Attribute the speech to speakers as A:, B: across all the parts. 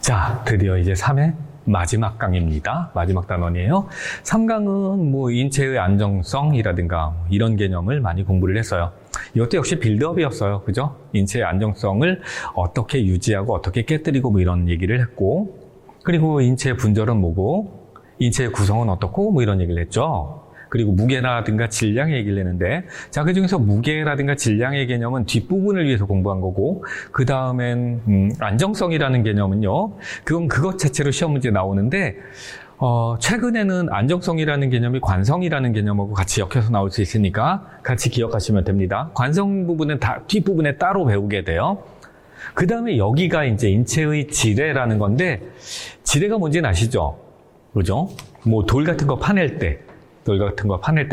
A: 자, 드디어 이제 3회 마지막 강입니다. 마지막 단원이에요. 3강은 뭐 인체의 안정성이라든가 이런 개념을 많이 공부를 했어요. 이것도 역시 빌드업이었어요. 그죠? 인체의 안정성을 어떻게 유지하고 어떻게 깨뜨리고 뭐 이런 얘기를 했고, 그리고 인체의 분절은 뭐고, 인체의 구성은 어떻고 뭐 이런 얘기를 했죠. 그리고 무게라든가 질량의 얘기를 했는데, 자, 그 중에서 무게라든가 질량의 개념은 뒷부분을 위해서 공부한 거고, 그 다음엔 안정성이라는 개념은요, 그건 그것 자체로 시험 문제 나오는데, 최근에는 안정성이라는 개념이 관성이라는 개념하고 같이 엮여서 나올 수 있으니까 같이 기억하시면 됩니다. 관성 부분은 뒷부분에 따로 배우게 돼요. 그 다음에 여기가 이제 인체의 지뢰라는 건데, 지뢰가 뭔지는 아시죠? 그죠? 뭐 돌 같은 거 파낼 때,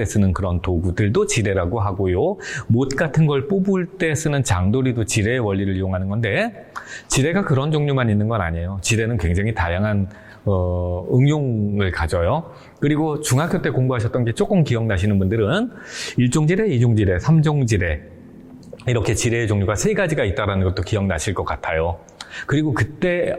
A: 쓰는 그런 도구들도 지뢰라고 하고요. 못 같은 걸 뽑을 때 쓰는 장도리도 지뢰의 원리를 이용하는 건데, 지뢰가 그런 종류만 있는 건 아니에요. 지뢰는 굉장히 다양한 응용을 가져요. 그리고 중학교 때 공부하셨던 게 조금 기억나시는 분들은 1종 지뢰, 2종 지뢰, 3종 지뢰, 이렇게 지뢰의 종류가 3가지가 있다는 것도 기억나실 것 같아요. 그리고 그때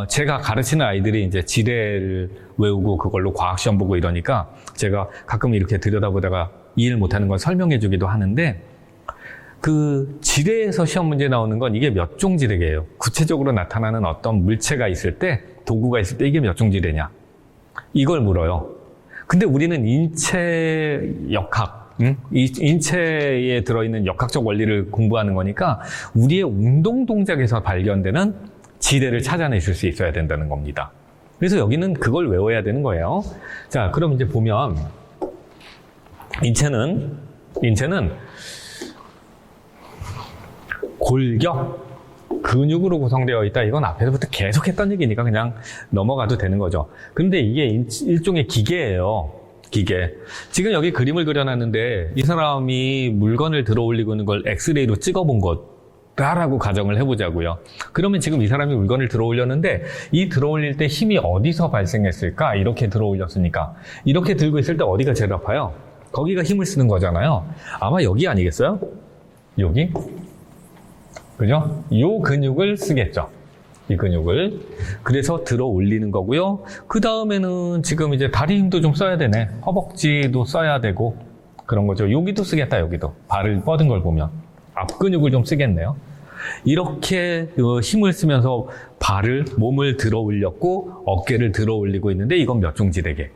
A: 제가 가르치는 아이들이 이제 지뢰를 외우고 그걸로 과학 시험 보고 이러니까 제가 가끔 이렇게 들여다보다가 이해를 못하는 건 설명해 주기도 하는데, 그 지뢰에서 시험 문제 나오는 건 이게 몇 종 지뢰예요. 구체적으로 나타나는 어떤 물체가 있을 때, 도구가 있을 때 이게 몇 종 지뢰냐, 이걸 물어요. 근데 우리는 인체 역학, 인체에 들어있는 역학적 원리를 공부하는 거니까 우리의 운동 동작에서 발견되는 지뢰를 찾아내실 수 있어야 된다는 겁니다. 그래서 여기는 그걸 외워야 되는 거예요. 자, 그럼 이제 보면 인체는 골격, 근육으로 구성되어 있다. 이건 앞에서부터 계속 했던 얘기니까 그냥 넘어가도 되는 거죠. 근데 이게 일종의 기계예요. 기계. 지금 여기 그림을 그려놨는데 이 사람이 물건을 들어 올리고 있는 걸 엑스레이로 찍어본 거다라고 가정을 해보자고요. 그러면 지금 이 사람이 물건을 들어 올렸는데 이 들어 올릴 때 힘이 어디서 발생했을까? 이렇게 들어 올렸으니까. 이렇게 들고 있을 때 어디가 제일 아파요? 거기가 힘을 쓰는 거잖아요. 아마 여기 아니겠어요? 여기? 그죠? 요 근육을 쓰겠죠. 이 근육을. 그래서 들어 올리는 거고요. 그 다음에는 지금 이제 다리 힘도 좀 써야 되네. 허벅지도 써야 되고 그런 거죠. 여기도 쓰겠다, 여기도. 발을 뻗은 걸 보면. 앞 근육을 좀 쓰겠네요. 이렇게 힘을 쓰면서 몸을 들어 올렸고 어깨를 들어 올리고 있는데 이건 몇 종 지뢰게.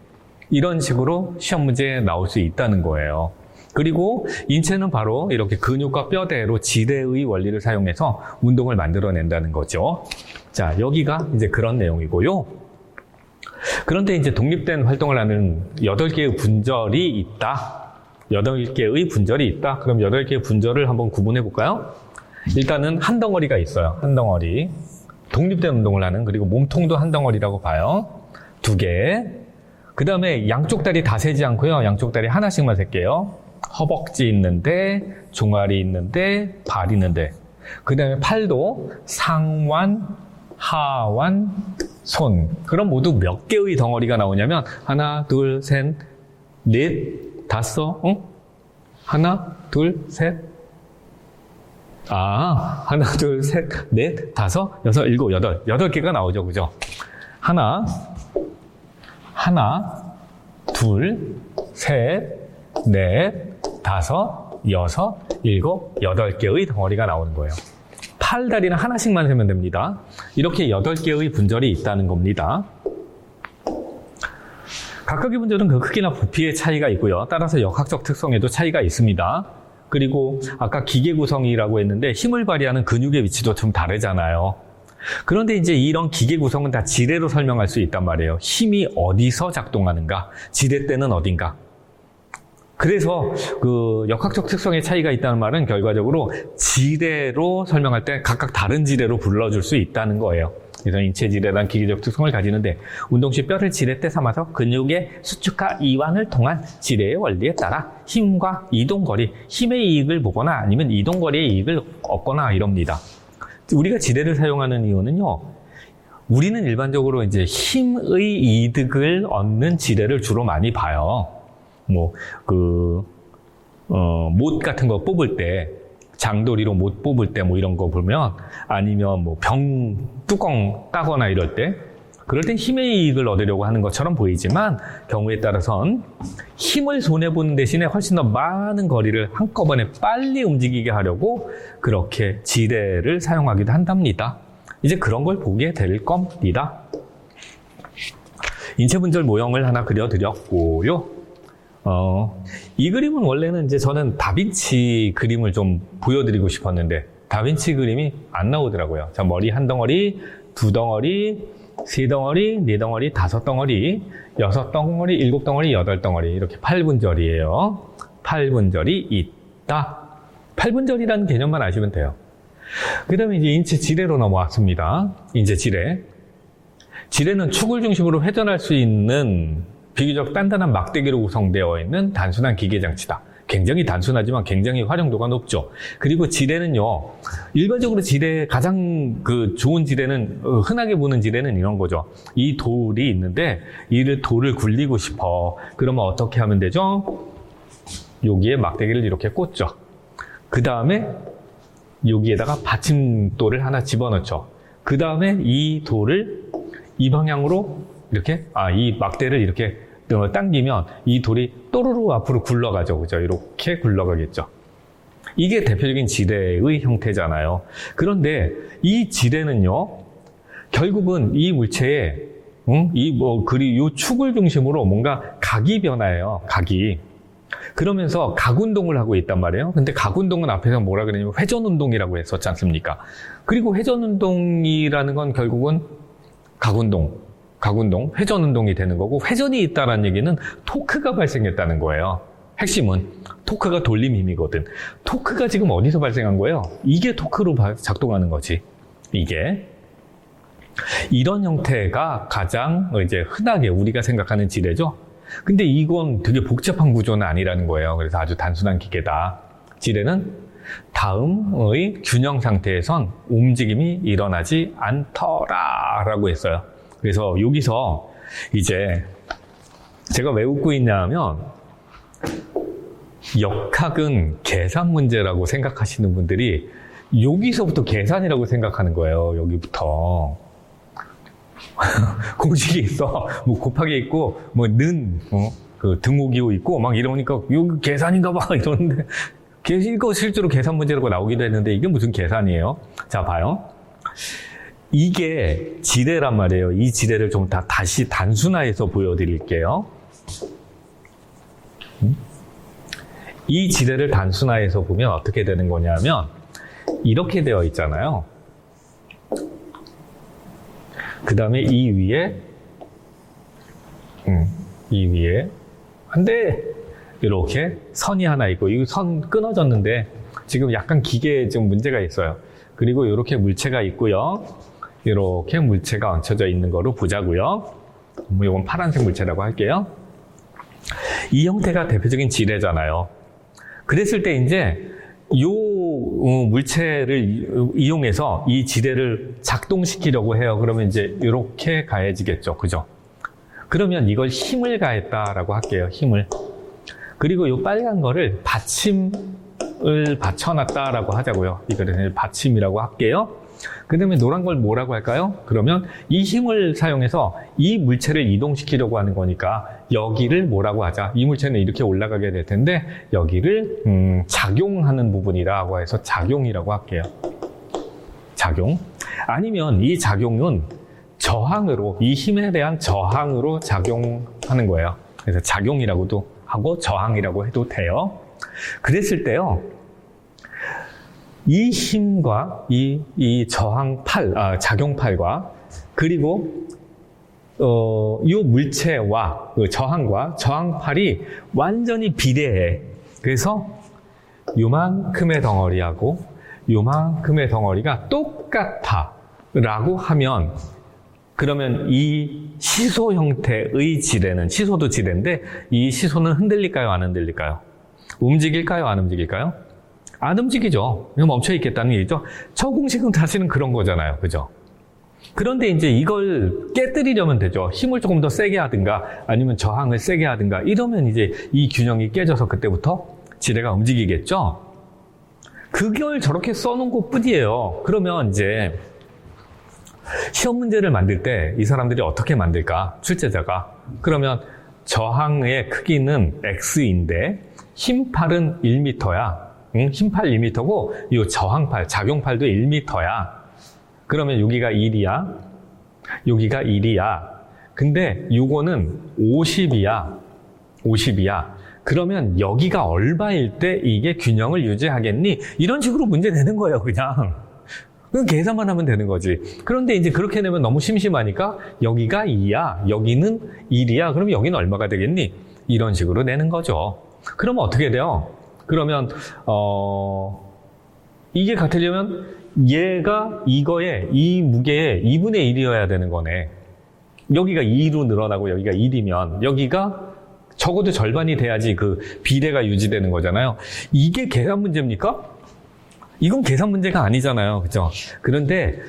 A: 이런 식으로 시험 문제에 나올 수 있다는 거예요. 그리고 인체는 바로 이렇게 근육과 뼈대로 지뢰의 원리를 사용해서 운동을 만들어낸다는 거죠. 자, 여기가 이제 그런 내용이고요. 그런데 이제 독립된 활동을 하는 8개의 분절이 있다. 8개의 분절이 있다. 그럼 8개의 분절을 한번 구분해 볼까요? 일단은 한 덩어리가 있어요. 한 덩어리. 독립된 운동을 하는, 그리고 몸통도 한 덩어리라고 봐요. 2개. 그 다음에 양쪽 다리 다 세지 않고요. 양쪽 다리 하나씩만 셀게요. 허벅지 있는데, 종아리 있는데, 발 있는데. 그 다음에 팔도 상완, 하완, 손. 그럼 모두 몇 개의 덩어리가 나오냐면 하나, 둘, 셋, 넷, 다섯, 하나, 둘, 셋. 하나, 둘, 셋, 넷, 다섯, 여섯, 일곱, 여덟. 8개가 나오죠. 그죠? 하나, 둘, 셋, 넷, 다섯, 여섯, 일곱, 8개의 덩어리가 나오는 거예요. 팔, 다리는 하나씩만 세면 됩니다. 이렇게 8개의 분절이 있다는 겁니다. 각각의 분절은 그 크기나 부피의 차이가 있고요. 따라서 역학적 특성에도 차이가 있습니다. 그리고 아까 기계 구성이라고 했는데 힘을 발휘하는 근육의 위치도 좀 다르잖아요. 그런데 이제 이런 기계 구성은 다 지뢰로 설명할 수 있단 말이에요. 힘이 어디서 작동하는가? 지뢰 때는 어딘가? 그래서 그 역학적 특성의 차이가 있다는 말은 결과적으로 지뢰로 설명할 때 각각 다른 지뢰로 불러줄 수 있다는 거예요. 그래서 인체 지뢰란 기계적 특성을 가지는데 운동 시 뼈를 지렛대 삼아서 근육의 수축과 이완을 통한 지뢰의 원리에 따라 힘과 이동거리, 힘의 이익을 보거나 아니면 이동거리의 이익을 얻거나 이럽니다. 우리가 지뢰를 사용하는 이유는요, 우리는 일반적으로 이제 힘의 이득을 얻는 지뢰를 주로 많이 봐요. 못 같은 거 뽑을 때 장도리로 못 뽑을 때 뭐 이런 거 보면, 아니면 뭐 병 뚜껑 따거나 이럴 때, 그럴 땐 힘의 이익을 얻으려고 하는 것처럼 보이지만 경우에 따라선 힘을 손해보는 대신에 훨씬 더 많은 거리를 한꺼번에 빨리 움직이게 하려고 그렇게 지뢰를 사용하기도 한답니다. 이제 그런 걸 보게 될 겁니다. 인체 분절 모형을 하나 그려드렸고요. 이 그림은 원래는 이제 저는 다빈치 그림을 좀 보여드리고 싶었는데 다빈치 그림이 안 나오더라고요. 자, 머리 한 덩어리, 두 덩어리, 세 덩어리, 네 덩어리, 다섯 덩어리, 여섯 덩어리, 일곱 덩어리, 여덟 덩어리 이렇게 8분절이에요. 8분절이 있다. 8분절이라는 개념만 아시면 돼요. 그 다음에 이제 인체 지뢰로 넘어왔습니다. 인체 지뢰. 지뢰는 축을 중심으로 회전할 수 있는 비교적 단단한 막대기로 구성되어 있는 단순한 기계장치다. 굉장히 단순하지만 굉장히 활용도가 높죠. 그리고 지뢰는요, 일반적으로 지뢰, 가장 좋은 지뢰는, 흔하게 보는 지뢰는 이런 거죠. 이 돌이 있는데, 이 돌을 굴리고 싶어. 그러면 어떻게 하면 되죠? 여기에 막대기를 이렇게 꽂죠. 그 다음에 여기에다가 받침돌을 하나 집어넣죠. 그 다음에 이 돌을 이 방향으로 이렇게, 이 막대를 이렇게 당기면 이 돌이 또르르 앞으로 굴러가죠. 그죠? 이렇게 굴러가겠죠. 이게 대표적인 지뢰의 형태잖아요. 그런데 이 지뢰는요, 결국은 이 물체에, 이 축을 중심으로 뭔가 각이 변화해요. 각이. 그러면서 각운동을 하고 있단 말이에요. 근데 각운동은 앞에서 뭐라 그러냐면 회전운동이라고 했었지 않습니까? 그리고 회전운동이라는 건 결국은 각운동, 회전운동이 되는 거고, 회전이 있다는 얘기는 토크가 발생했다는 거예요. 핵심은 토크가 돌림 힘이거든. 토크가 지금 어디서 발생한 거예요? 이게 토크로 작동하는 거지. 이게. 이런 형태가 가장 이제 흔하게 우리가 생각하는 지뢰죠. 근데 이건 되게 복잡한 구조는 아니라는 거예요. 그래서 아주 단순한 기계다. 지뢰는 다음의 균형 상태에선 움직임이 일어나지 않더라라고 했어요. 그래서 여기서 이제 제가 왜 웃고 있냐 하면, 역학은 계산 문제라고 생각하시는 분들이 여기서부터 계산이라고 생각하는 거예요. 여기부터. 공식이 있어. 뭐 곱하기 있고, 뭐 등호기호 있고, 막 이러니까 여기 계산인가 봐 이러는데, 이거 실제로 계산 문제라고 나오기도 했는데 이게 무슨 계산이에요? 자, 봐요. 이게 지뢰란 말이에요. 이 지뢰를 좀 다시 단순화해서 보여드릴게요. 이 지뢰를 단순화해서 보면 어떻게 되는 거냐면 이렇게 되어 있잖아요. 그 다음에 이 위에 안 돼! 이렇게 선이 하나 있고, 이 선 끊어졌는데 지금 약간 기계에 좀 문제가 있어요. 그리고 이렇게 물체가 있고요. 이렇게 물체가 얹혀져 있는 거로 보자고요. 이건 파란색 물체라고 할게요. 이 형태가 대표적인 지뢰잖아요. 그랬을 때 이제 이 물체를 이용해서 이 지뢰를 작동시키려고 해요. 그러면 이제 이렇게 가해지겠죠. 그죠? 그러면 이걸 힘을 가했다라고 할게요. 힘을. 그리고 이 빨간 거를 받침을 받쳐놨다라고 하자고요. 이거를 받침이라고 할게요. 그 다음에 노란 걸 뭐라고 할까요? 그러면 이 힘을 사용해서 이 물체를 이동시키려고 하는 거니까 여기를 뭐라고 하자. 이 물체는 이렇게 올라가게 될 텐데 여기를 작용하는 부분이라고 해서 작용이라고 할게요. 작용. 아니면 이 작용은 저항으로, 이 힘에 대한 저항으로 작용하는 거예요. 그래서 작용이라고도 하고 저항이라고 해도 돼요. 그랬을 때요, 이 힘과 이 작용팔과 그리고 이 물체와 저항과 저항팔이 완전히 비례해. 그래서 요만큼의 덩어리하고 요만큼의 덩어리가 똑같아 라고 하면, 그러면 이 시소 형태의 지뢰는, 시소도 지뢰인데 이 시소는 흔들릴까요? 안 흔들릴까요? 움직일까요? 안 움직일까요? 안 움직이죠. 멈춰 있겠다는 얘기죠. 저 공식은 사실은 그런 거잖아요. 그죠? 그런데 이제 이걸 깨뜨리려면 되죠. 힘을 조금 더 세게 하든가 아니면 저항을 세게 하든가 이러면 이제 이 균형이 깨져서 그때부터 지뢰가 움직이겠죠. 그걸 저렇게 써놓은 것 뿐이에요. 그러면 이제 시험 문제를 만들 때 이 사람들이 어떻게 만들까? 출제자가. 그러면 저항의 크기는 X인데 힘팔은 1m야. 힘팔 1m고 이 저항팔, 작용팔도 1m야. 그러면 여기가 1이야. 여기가 1이야. 근데 요거는 50이야. 50이야. 그러면 여기가 얼마일 때 이게 균형을 유지하겠니? 이런 식으로 문제 내는 거예요, 그냥. 그럼 계산만 하면 되는 거지. 그런데 이제 그렇게 내면 너무 심심하니까 여기가 2야, 여기는 1이야. 그럼 여기는 얼마가 되겠니? 이런 식으로 내는 거죠. 그러면 어떻게 돼요? 그러면 이게 같으려면 얘가 이거에 이 무게의 2분의 1이어야 되는 거네. 여기가 2로 늘어나고 여기가 1이면 여기가 적어도 절반이 돼야지 그 비례가 유지되는 거잖아요. 이게 계산 문제입니까? 이건 계산 문제가 아니잖아요. 그죠? 그런데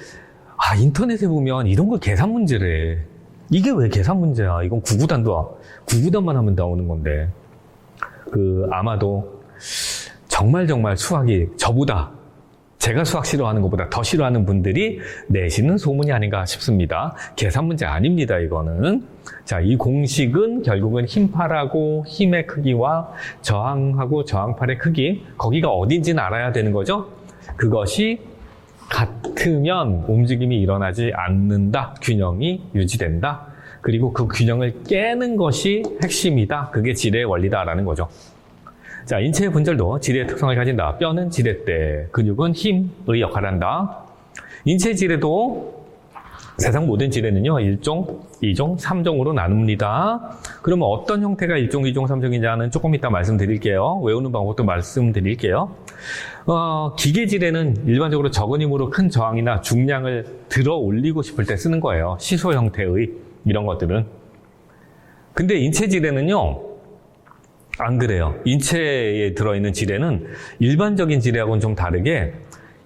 A: 인터넷에 보면 이런 걸 계산 문제래. 이게 왜 계산 문제야? 이건 구구단만 하면 나오는 건데. 아마도 정말 수학이 저보다 제가 수학 싫어하는 것보다 더 싫어하는 분들이 내시는 소문이 아닌가 싶습니다. 계산 문제 아닙니다, 이거는. 자, 이 공식은 결국은 힘팔하고 힘의 크기와 저항하고 저항팔의 크기, 거기가 어딘지는 알아야 되는 거죠. 그것이 같으면 움직임이 일어나지 않는다. 균형이 유지된다. 그리고 그 균형을 깨는 것이 핵심이다. 그게 지뢰의 원리다라는 거죠. 자, 인체의 분절도 지뢰의 특성을 가진다. 뼈는 지렛대, 근육은 힘의 역할을 한다. 인체 지뢰도 세상 모든 지뢰는요, 1종, 2종, 3종으로 나눕니다. 그러면 어떤 형태가 1종, 2종, 3종이냐는 조금 이따 말씀드릴게요. 외우는 방법도 말씀드릴게요. 기계 지뢰는 일반적으로 적은 힘으로 큰 저항이나 중량을 들어 올리고 싶을 때 쓰는 거예요. 시소 형태의 이런 것들은. 근데 인체 지뢰는요, 안 그래요. 인체에 들어있는 지뢰는 일반적인 지뢰하고는 좀 다르게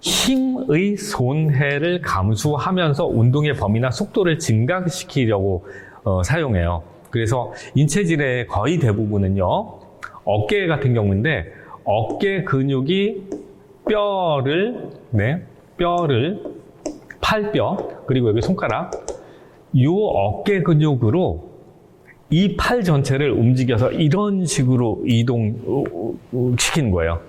A: 힘의 손해를 감수하면서 운동의 범위나 속도를 증가시키려고 사용해요. 그래서 인체 지뢰의 거의 대부분은요, 어깨 같은 경우인데 어깨 근육이 뼈를 팔뼈 그리고 여기 손가락 이 어깨 근육으로 이 팔 전체를 움직여서 이런 식으로 이동시키는 거예요.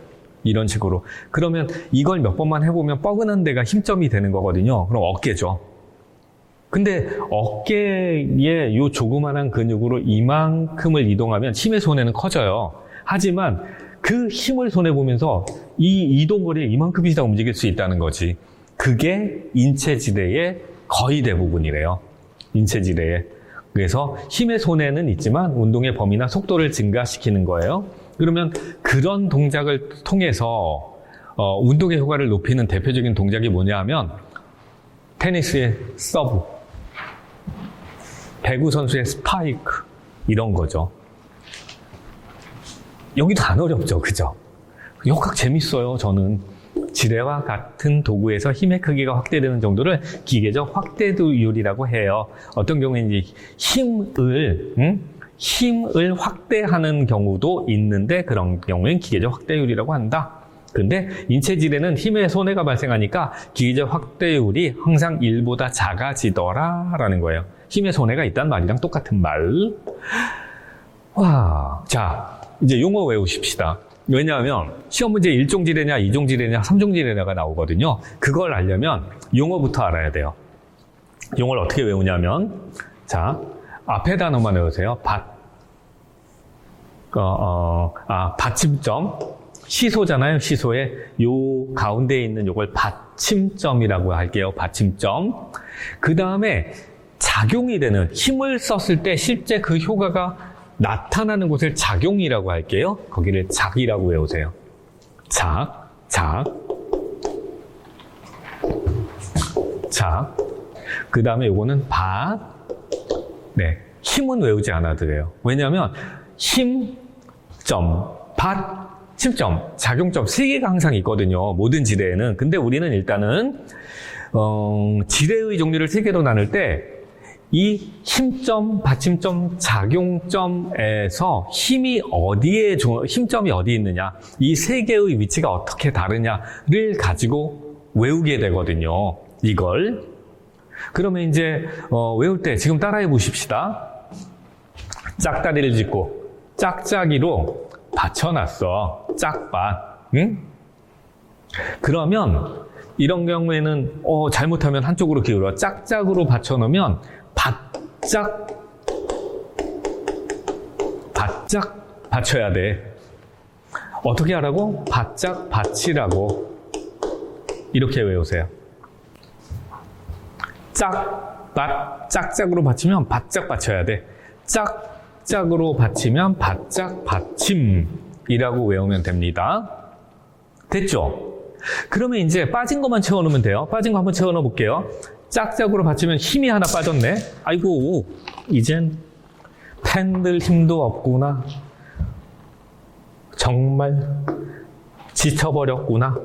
A: 이런 식으로. 그러면 이걸 몇 번만 해보면 뻐근한 데가 힘점이 되는 거거든요. 그럼 어깨죠. 근데 어깨에 요 조그만한 근육으로 이만큼을 이동하면 힘의 손해는 커져요. 하지만 그 힘을 손해보면서 이 이동거리에 이만큼 이상 움직일 수 있다는 거지. 그게 인체지뢰의 거의 대부분이래요. 인체지뢰의. 그래서 힘의 손해는 있지만 운동의 범위나 속도를 증가시키는 거예요. 그러면 그런 동작을 통해서 운동의 효과를 높이는 대표적인 동작이 뭐냐 하면 테니스의 서브, 배구 선수의 스파이크 이런 거죠. 여기도 안 어렵죠, 그죠? 역학 재밌어요, 저는. 지뢰와 같은 도구에서 힘의 크기가 확대되는 정도를 기계적 확대율이라고 해요. 어떤 경우에는 이제 힘을 확대하는 경우도 있는데 그런 경우엔 기계적 확대율이라고 한다. 근데 인체 지뢰는 힘의 손해가 발생하니까 기계적 확대율이 항상 1보다 작아지더라라는 거예요. 힘의 손해가 있다는 말이랑 똑같은 말. 와, 자, 이제 용어 외우십시다. 왜냐하면 시험 문제 1종 지뢰냐, 2종 지뢰냐, 3종 지뢰냐가 나오거든요. 그걸 알려면 용어부터 알아야 돼요. 용어를 어떻게 외우냐면, 자, 앞에 단어만 외우세요. 받침점. 시소잖아요. 시소에 요 가운데에 있는 요걸 받침점이라고 할게요. 받침점. 그 다음에 작용이 되는, 힘을 썼을 때 실제 그 효과가 나타나는 곳을 작용이라고 할게요. 거기를 작이라고 외우세요. 작. 그 다음에 요거는 받. 네. 힘은 외우지 않아도 돼요. 왜냐하면 힘점, 받침점, 작용점 3개가 항상 있거든요. 모든 지뢰에는. 근데 우리는 일단은 지뢰의 종류를 3개로 나눌 때 이 힘점, 받침점, 작용점에서 힘점이 어디에 있느냐, 이 세 개의 위치가 어떻게 다르냐를 가지고 외우게 되거든요. 이걸. 그러면 이제 외울 때 지금 따라해 보십시다. 짝다리를 짚고 짝짝이로 받쳐놨어. 짝밭. 응? 그러면 이런 경우에는 잘못하면 한쪽으로 기울어. 짝짝으로 받쳐놓으면 바짝 받쳐야 돼. 어떻게 하라고? 바짝 받치라고. 이렇게 외우세요. 짝짝으로 받치면 바짝 받쳐야 돼. 짝짝으로 받치면 바짝 받침이라고 외우면 됩니다. 됐죠? 그러면 이제 빠진 것만 채워놓으면 돼요. 빠진 거 한번 채워넣어 볼게요. 짝짝으로 받치면 힘이 하나 빠졌네. 아이고, 이젠 펜들 힘도 없구나. 정말 지쳐버렸구나.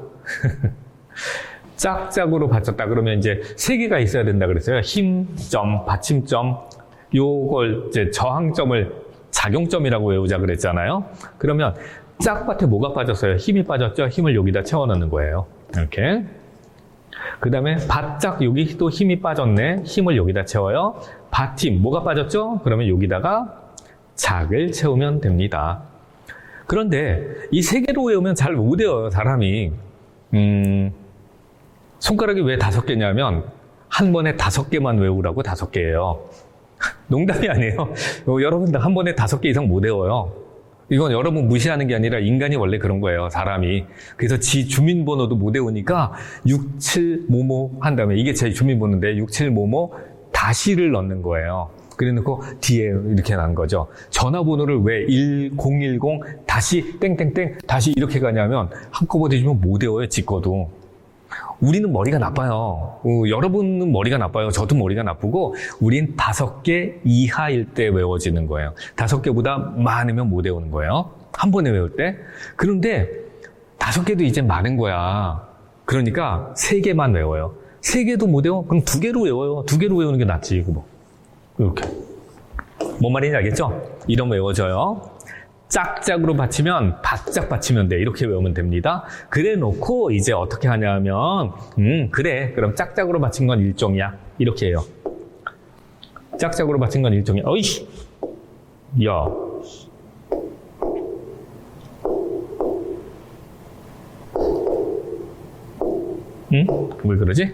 A: 짝짝으로 받쳤다 그러면 이제 세 개가 있어야 된다 그랬어요. 힘점, 받침점, 요걸 이제 저항점을 작용점이라고 외우자 그랬잖아요. 그러면 짝밭에 뭐가 빠졌어요? 힘이 빠졌죠? 힘을 여기다 채워넣는 거예요. 이렇게. 그 다음에 바짝 여기 또 힘이 빠졌네. 힘을 여기다 채워요. 받침 뭐가 빠졌죠? 그러면 여기다가 작을 채우면 됩니다. 그런데 이 세 개로 외우면 잘 못 외워요, 사람이. 손가락이 왜 5개냐면 한 번에 5개만 외우라고 5개예요. 농담이 아니에요. 여러분 한 번에 5개 이상 못 외워요. 이건 여러분 무시하는 게 아니라 인간이 원래 그런 거예요, 사람이. 그래서 지 주민번호도 못 외우니까 67뭐뭐 한 다음에 이게 제 주민번호인데 67뭐뭐 다시를 넣는 거예요. 그래 놓고 뒤에 이렇게 난 거죠. 전화번호를 왜 1010 다시 땡땡땡 다시 이렇게 가냐면 한꺼번에 주면 못 외워요, 지 거도. 우리는 머리가 나빠요. 여러분은 머리가 나빠요. 저도 머리가 나쁘고 우린 5개 이하일 때 외워지는 거예요. 5개보다 많으면 못 외우는 거예요. 한 번에 외울 때. 그런데 5개도 이제 많은 거야. 그러니까 3개만 외워요. 3개도 못 외워? 그럼 2개로 외워요. 2개로 외우는 게 낫지. 이거 뭐. 이렇게. 뭔 말인지 알겠죠? 이런 외워져요. 짝짝으로 받치면 바짝 받치면 돼. 이렇게 외우면 됩니다. 그래 놓고 이제 어떻게 하냐면 그래. 그럼 짝짝으로 받친 건 일종이야. 이렇게 해요. 짝짝으로 받친 건 일종이야. 어이씨. 야. 응? 왜 그러지?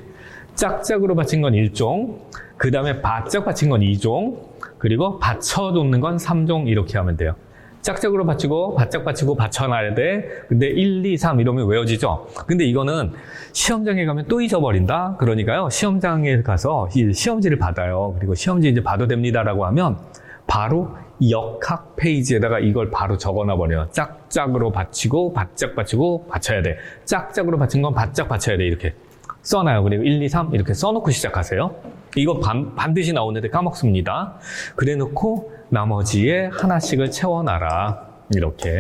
A: 짝짝으로 받친 건 1종, 그 다음에 바짝 받친 건 2종, 그리고 받쳐놓는 건 3종 이렇게 하면 돼요. 짝짝으로 받치고 바짝 받치고 받쳐놔야 돼. 근데 1, 2, 3 이러면 외워지죠. 근데 이거는 시험장에 가면 또 잊어버린다. 그러니까요. 시험장에 가서 시험지를 받아요. 그리고 시험지 이제 봐도 됩니다라고 하면 바로 역학 페이지에다가 이걸 바로 적어놔 버려요. 짝짝으로 받치고 바짝 받치고 받쳐야 돼. 짝짝으로 받친 건 바짝 받쳐야 돼. 이렇게 써놔요. 그리고 1, 2, 3 이렇게 써놓고 시작하세요. 이거 반드시 나오는데 까먹습니다. 그래 놓고 나머지에 하나씩을 채워놔라. 이렇게.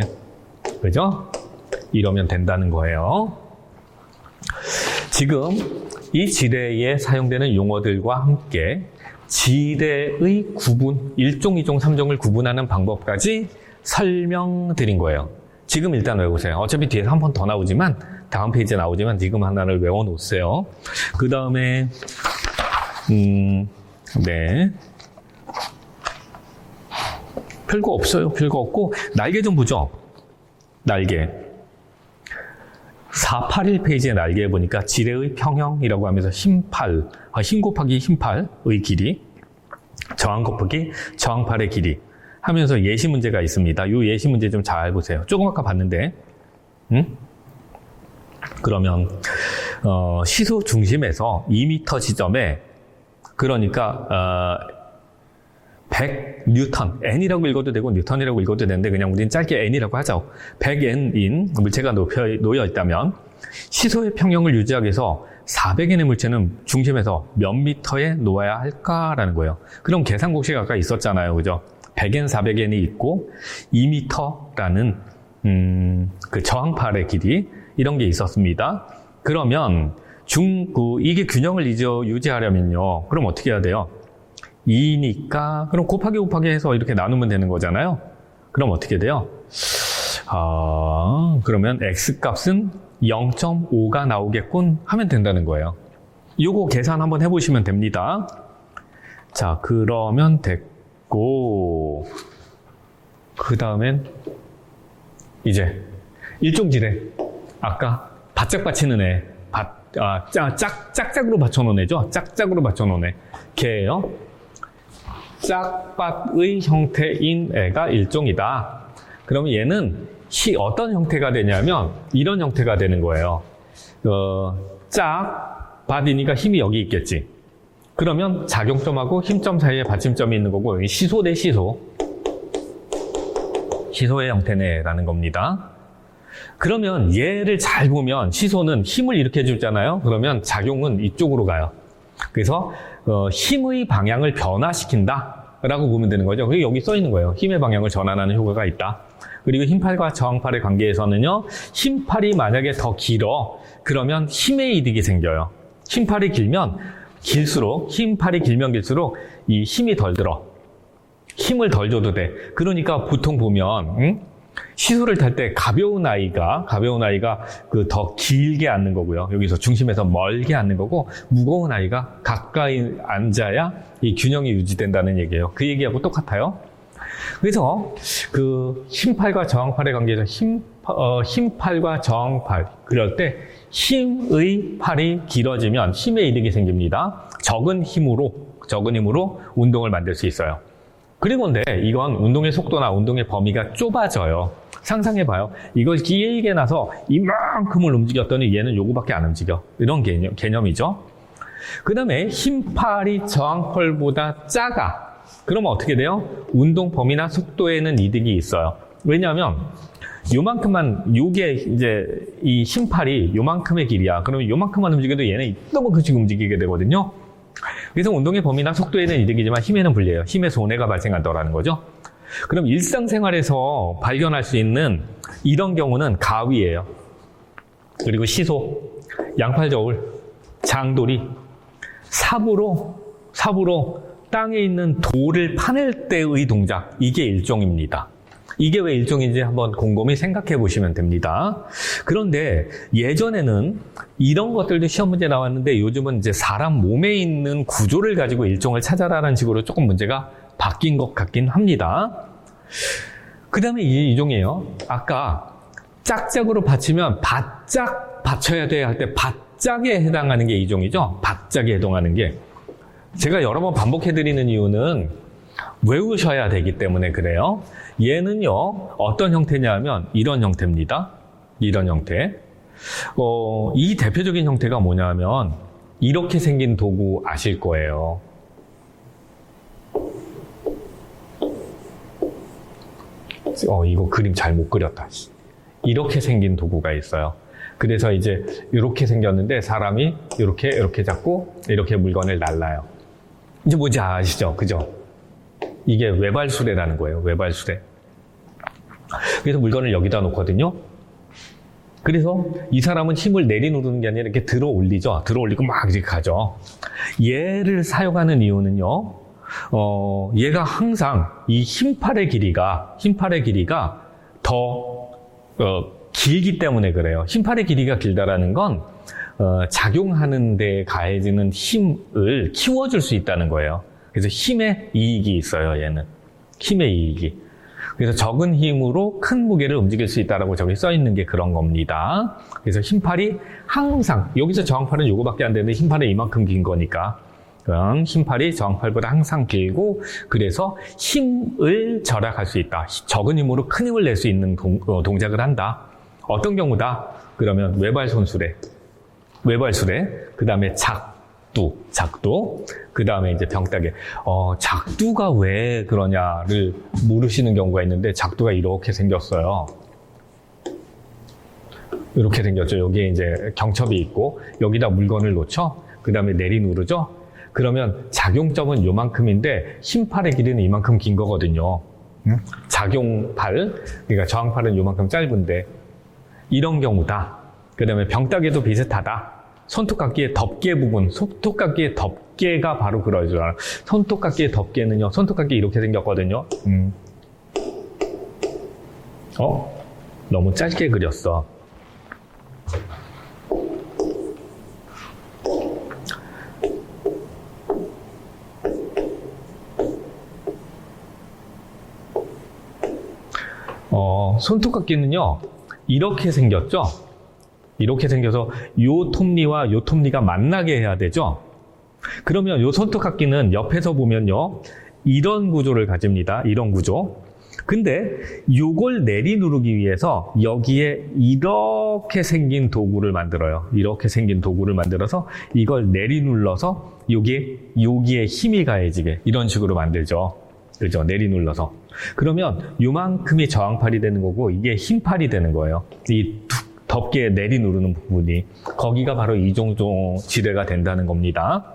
A: 그죠? 이러면 된다는 거예요. 지금 이 지뢰에 사용되는 용어들과 함께 지뢰의 구분, 1종, 2종, 3종을 구분하는 방법까지 설명드린 거예요. 지금 일단 외우세요. 어차피 뒤에서 한 번 더 나오지만, 다음 페이지에 나오지만 지금 하나를 외워놓으세요. 그 다음에, 네. 별거 없어요. 별거 없고, 날개 좀 보죠. 날개. 481페이지의 날개에 보니까 지뢰의 평형이라고 하면서 힘8, 힘 곱하기 힘8의 길이, 저항 곱하기 저항8의 길이 하면서 예시 문제가 있습니다. 이 예시 문제 좀 잘 보세요. 조금 아까 봤는데, 그러면 시소 중심에서 2m 지점에 그러니까 100뉴턴, N이라고 읽어도 되고 뉴턴이라고 읽어도 되는데 그냥 우리는 짧게 N이라고 하죠. 100N인 물체가 놓여 있다면 시소의 평형을 유지하기 위해서 400N의 물체는 중심에서 몇 미터에 놓아야 할까라는 거예요. 그럼 계산 공식이 아까 있었잖아요. 그죠? 100N, 400N이 있고 2m라는 그 저항팔의 길이 이런 게 있었습니다. 그러면 이게 균형을 유지하려면요. 그럼 어떻게 해야 돼요? 2니까 그럼 곱하기 해서 이렇게 나누면 되는 거잖아요. 그럼 어떻게 돼요? 그러면 x값은 0.5가 나오겠군 하면 된다는 거예요. 요거 계산 한번 해보시면 됩니다. 자, 그러면 됐고, 그 다음엔 이제 일종지대. 아까 바짝 받치는 애, 짝짝으로 받쳐놓은 애죠. 짝짝으로 받쳐놓은 애. 걔예요. 짝밭의 형태인 애가 일종이다. 그러면 얘는 어떤 형태가 되냐면 이런 형태가 되는 거예요. 짝밭이니까 힘이 여기 있겠지. 그러면 작용점하고 힘점 사이에 받침점이 있는 거고 여기 시소 대 시소. 시소의 형태네라는 겁니다. 그러면 얘를 잘 보면 시소는 힘을 이렇게 주잖아요. 그러면 작용은 이쪽으로 가요. 그래서 힘의 방향을 변화시킨다 라고 보면 되는 거죠. 그리고 여기 써 있는 거예요. 힘의 방향을 전환하는 효과가 있다. 그리고 힘팔과 저항팔의 관계에서는요, 힘팔이 만약에 더 길어, 그러면 힘의 이득이 생겨요. 힘팔이 길면 길수록, 힘팔이 길면 길수록 이 힘이 덜 들어. 힘을 덜 줘도 돼. 그러니까 보통 보면 시소를 탈 때 가벼운 아이가 그 더 길게 앉는 거고요. 여기서 중심에서 멀게 앉는 거고, 무거운 아이가 가까이 앉아야 이 균형이 유지된다는 얘기예요. 그 얘기하고 똑같아요. 그래서 그 힘팔과 저항팔의 관계에서 힘팔과 저항팔, 그럴 때 힘의 팔이 길어지면 힘의 이득이 생깁니다. 적은 힘으로 운동을 만들 수 있어요. 그리고 근데 이건 운동의 속도나 운동의 범위가 좁아져요. 상상해봐요. 이걸 길게 나서 이만큼을 움직였더니 얘는 요거밖에 안 움직여. 이런 개념이죠. 그 다음에 힘팔이 저항팔보다 작아. 그러면 어떻게 돼요? 운동 범위나 속도에는 이득이 있어요. 왜냐하면 요만큼만, 요게 이제 이 힘팔이 요만큼의 길이야. 그러면 요만큼만 움직여도 얘는 이만큼씩 움직이게 되거든요. 그래서 운동의 범위나 속도에는 이득이지만 힘에는 불리해요. 힘의 손해가 발생한다는 거죠. 그럼 일상생활에서 발견할 수 있는 이런 경우는 가위예요. 그리고 시소, 양팔저울, 장돌이, 삽으로 땅에 있는 돌을 파낼 때의 동작, 이게 일종입니다. 이게 왜 일종인지 한번 곰곰이 생각해 보시면 됩니다. 그런데 예전에는 이런 것들도 시험 문제 나왔는데 요즘은 이제 사람 몸에 있는 구조를 가지고 일종을 찾아라는 식으로 조금 문제가 바뀐 것 같긴 합니다. 그 다음에 이 종이에요. 아까 짝짝으로 받치면 바짝 받쳐야 돼 할 때 바짝에 해당하는 게 이 종이죠. 바짝에 해당하는 게. 제가 여러 번 반복해드리는 이유는 외우셔야 되기 때문에 그래요. 얘는요, 어떤 형태냐면 이런 형태입니다. 이런 형태. 이 대표적인 형태가 뭐냐면 이렇게 생긴 도구 아실 거예요. 이거 그림 잘 못 그렸다. 이렇게 생긴 도구가 있어요. 그래서 이제 이렇게 생겼는데 사람이 이렇게 잡고 이렇게 물건을 날라요. 이제 뭔지 아시죠? 그죠? 이게 외발수레라는 거예요. 외발수레. 그래서 물건을 여기다 놓거든요. 그래서 이 사람은 힘을 내리누르는 게 아니라 이렇게 들어 올리죠. 들어 올리고 막 이렇게 가죠. 얘를 사용하는 이유는요. 얘가 항상 이 힘팔의 길이가 더 길기 때문에 그래요. 힘팔의 길이가 길다라는 건 작용하는 데 가해지는 힘을 키워줄 수 있다는 거예요. 그래서 힘의 이익이 있어요, 얘는. 힘의 이익이. 그래서 적은 힘으로 큰 무게를 움직일 수 있다라고 저기 써 있는 게 그런 겁니다. 그래서 힘팔이 항상, 여기서 저항팔은 요거밖에 안 되는데 힘팔은 이만큼 긴 거니까. 힘팔이 저항팔보다 항상 길고, 그래서 힘을 절약할 수 있다. 적은 힘으로 큰 힘을 낼 수 있는 동작을 한다. 어떤 경우다? 그러면 외발수레, 그 다음에 작두, 그 다음에 이제 병따개. 작두가 왜 그러냐를 모르시는 경우가 있는데, 작두가 이렇게 생겼어요. 이렇게 생겼죠. 여기에 이제 경첩이 있고, 여기다 물건을 놓죠. 그 다음에 내리누르죠. 그러면 작용점은 요만큼인데, 힘팔의 길이는 이만큼 긴 거거든요. 작용팔, 그러니까 저항팔은 요만큼 짧은데, 이런 경우다. 그 다음에 병따개도 비슷하다. 손톱깎이의 덮개 부분, 손톱깎이의 덮개가 바로 그러잖아요. 손톱깎이의 덮개는요, 손톱깎이 이렇게 생겼거든요. 너무 짧게 그렸어. 손톱깎이는요, 이렇게 생겼죠? 이렇게 생겨서 요 톱니와 요 톱니가 만나게 해야 되죠? 그러면 요 손톱깎이는 옆에서 보면요, 이런 구조를 가집니다. 이런 구조. 근데 요걸 내리 누르기 위해서 여기에 이렇게 생긴 도구를 만들어요. 이렇게 생긴 도구를 만들어서 이걸 내리 눌러서 여기에 힘이 가해지게 이런 식으로 만들죠. 그죠? 내리 눌러서. 그러면 요만큼이 저항팔이 되는 거고 이게 힘팔이 되는 거예요. 이 덮개에 내리 누르는 부분이. 거기가 바로 이종종 지뢰가 된다는 겁니다.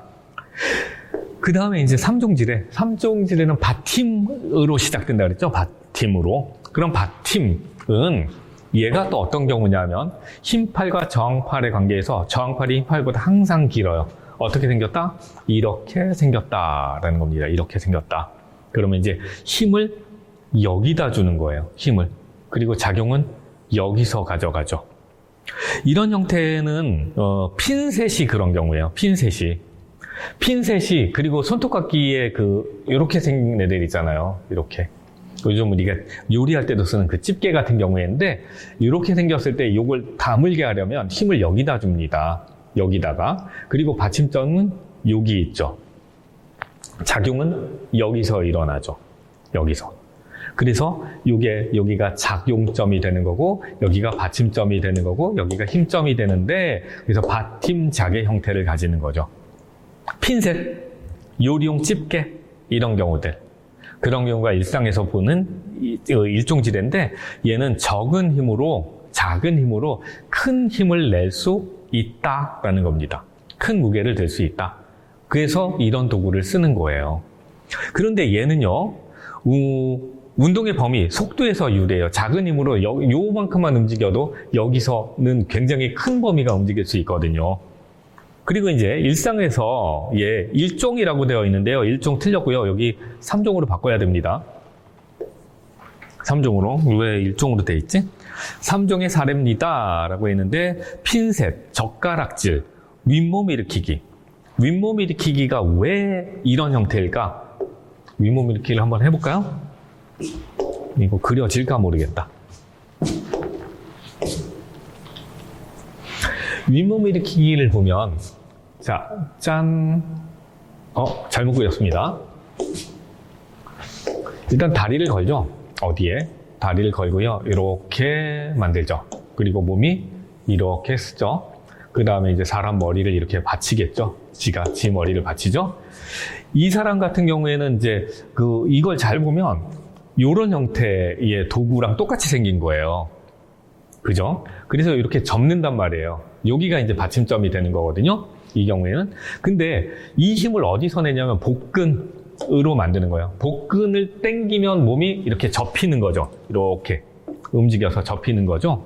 A: 그 다음에 이제 3종 지뢰. 3종 지뢰는 받힘으로 시작된다 그랬죠? 받힘으로. 그럼 받힘은 얘가 또 어떤 경우냐면 힘팔과 저항팔의 관계에서 저항팔이 힘팔보다 항상 길어요. 어떻게 생겼다? 이렇게 생겼다라는 겁니다. 이렇게 생겼다. 그러면 이제 힘을 여기다 주는 거예요. 힘을. 그리고 작용은 여기서 가져가죠. 이런 형태는 핀셋이 그런 경우예요. 핀셋이 그리고 손톱깎이에 이렇게 생긴 애들 있잖아요. 이렇게. 요즘 우리가 요리할 때도 쓰는 그 집게 같은 경우인데 이렇게 생겼을 때 이걸 다물게 하려면 힘을 여기다 줍니다. 여기다가. 그리고 받침점은 여기 있죠. 작용은 여기서 일어나죠. 여기서. 그래서 여기가 작용점이 되는 거고 여기가 받침점이 되는 거고 여기가 힘점이 되는데 그래서 받힘작의 형태를 가지는 거죠. 핀셋, 요리용 집게 이런 경우들. 그런 경우가 일상에서 보는 일종 지뢰인데 얘는 작은 힘으로 큰 힘을 낼 수 있다라는 겁니다. 큰 무게를 들 수 있다. 그래서 이런 도구를 쓰는 거예요. 그런데 얘는요, 운동의 범위, 속도에서 유래해요. 작은 힘으로 요만큼만 움직여도 여기서는 굉장히 큰 범위가 움직일 수 있거든요. 그리고 이제 일상에서 일종이라고 되어 있는데요. 일종 틀렸고요. 여기 3종으로 바꿔야 됩니다. 3종으로. 왜 일종으로 되어 있지? 3종의 사례입니다. 라고 했는데 핀셋, 젓가락질, 윗몸 일으키기. 윗몸 일으키기가 왜 이런 형태일까? 윗몸 일으키기를 한번 해볼까요? 이거 그려질까 모르겠다. 윗몸 일으키기를 보면 자, 짠. 잘못 그렸습니다. 일단 다리를 걸죠. 어디에? 다리를 걸고요. 이렇게 만들죠. 그리고 몸이 이렇게 쓰죠. 그 다음에 이제 사람 머리를 이렇게 받치겠죠. 지 머리를 받치죠. 이 사람 같은 경우에는 이제 이걸 잘 보면 이런 형태의 도구랑 똑같이 생긴 거예요. 그죠? 그래서 이렇게 접는단 말이에요. 여기가 이제 받침점이 되는 거거든요. 이 경우에는. 근데 이 힘을 어디서 내냐면 복근으로 만드는 거예요. 복근을 당기면 몸이 이렇게 접히는 거죠. 이렇게 움직여서 접히는 거죠.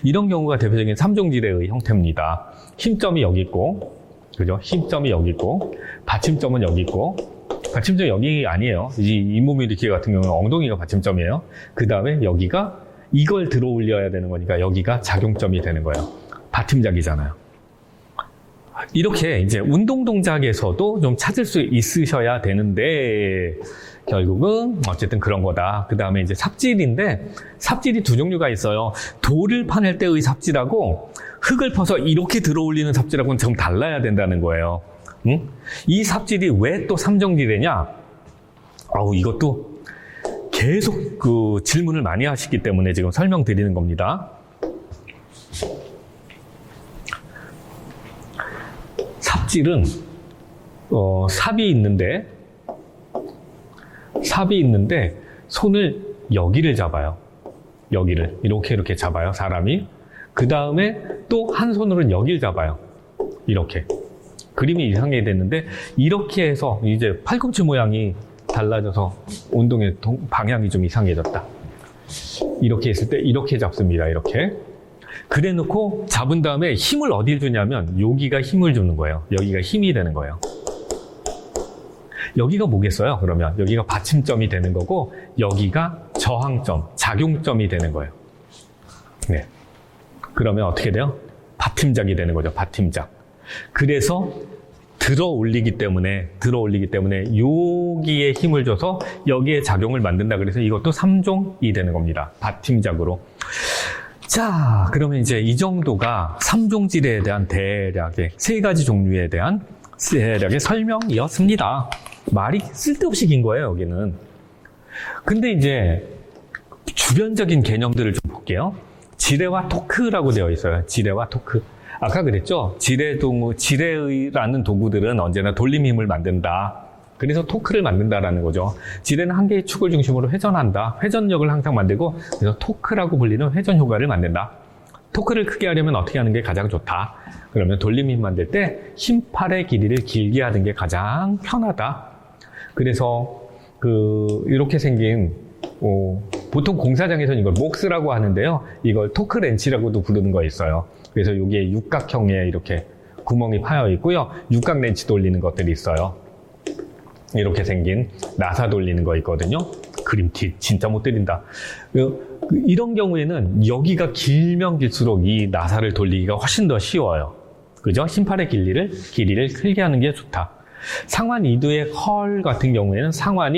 A: 이런 경우가 대표적인 3종 지뢰의 형태입니다. 힘점이 여기 있고, 그죠? 힘점이 여기 있고, 받침점은 여기 있고, 받침점이 여기 아니에요. 이 잇몸 일으키기 같은 경우는 엉덩이가 받침점이에요. 그 다음에 여기가 이걸 들어 올려야 되는 거니까 여기가 작용점이 되는 거예요. 받침작이잖아요. 이렇게 이제 운동 동작에서도 좀 찾을 수 있으셔야 되는데 결국은 어쨌든 그런 거다. 그 다음에 이제 삽질인데 삽질이 두 종류가 있어요. 돌을 파낼 때의 삽질하고 흙을 퍼서 이렇게 들어 올리는 삽질하고는 좀 달라야 된다는 거예요. 응? 이 삽질이 왜 또 3종 지뢰냐? 이것도 계속 질문을 많이 하시기 때문에 지금 설명드리는 겁니다. 삽질은 삽이 있는데 손을 여기를 잡아요. 여기를 이렇게 잡아요. 사람이. 그 다음에 또 한 손으로는 여기를 잡아요. 이렇게. 그림이 이상하게 됐는데 이렇게 해서 이제 팔꿈치 모양이 달라져서 운동의 방향이 좀 이상해졌다. 이렇게 했을 때 이렇게 잡습니다. 이렇게. 그래 놓고 잡은 다음에 힘을 어딜 주냐면 여기가 힘을 주는 거예요. 여기가 힘이 되는 거예요. 여기가 뭐겠어요? 그러면 여기가 받침점이 되는 거고 여기가 저항점, 작용점이 되는 거예요. 네. 그러면 어떻게 돼요? 받침작이 되는 거죠. 받침작. 그래서 들어 올리기 때문에 여기에 힘을 줘서 여기에 작용을 만든다. 그래서 이것도 3종이 되는 겁니다. 받침작으로. 자, 그러면 이제 이 정도가 3종 지뢰에 대한 대략의 3가지 종류에 대한 대략의 설명이었습니다. 말이 쓸데없이 긴 거예요, 여기는. 근데 이제 주변적인 개념들을 좀 볼게요. 지뢰와 토크라고 되어 있어요. 지뢰와 토크. 아까 그랬죠? 지뢰라는 도구들은 언제나 돌림 힘을 만든다. 그래서 토크를 만든다라는 거죠. 지뢰는 한 개의 축을 중심으로 회전한다. 회전력을 항상 만들고, 그래서 토크라고 불리는 회전 효과를 만든다. 토크를 크게 하려면 어떻게 하는 게 가장 좋다? 그러면 돌림 힘 만들 때 힘팔의 길이를 길게 하는 게 가장 편하다. 그래서 이렇게 생긴 보통 공사장에서는 이걸 목스라고 하는데요. 이걸 토크 렌치라고도 부르는 거 있어요. 그래서 여기에 육각형의 이렇게 구멍이 파여 있고요. 육각 렌치 돌리는 것들이 있어요. 이렇게 생긴 나사 돌리는 거 있거든요. 그림팁 진짜 못 드린다. 이런 경우에는 여기가 길면 길수록 이 나사를 돌리기가 훨씬 더 쉬워요. 그죠? 힘팔의 길이를 크게 하는 게 좋다. 상완 이두의 컬 같은 경우에는 상완